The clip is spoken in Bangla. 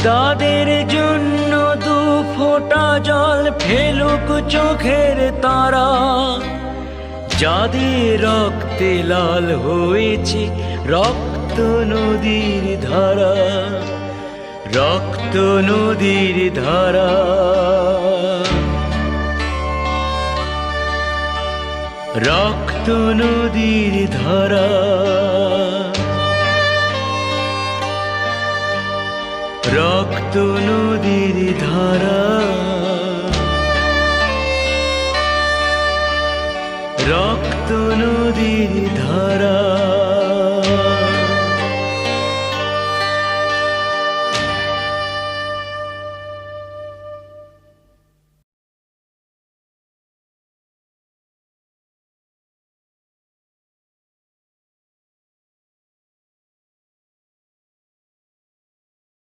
তাদের জন্য দু ফোঁটা জল ফেলুক চোখের তারা, যাদের রক্তে লাল হয়েছে রক্ত নদীর ধারা, রক্ত নদীর ধারা। রক্ত নদীর ধারা, রক্ত নদীর ধারা, রক্ত নদীর ধারা।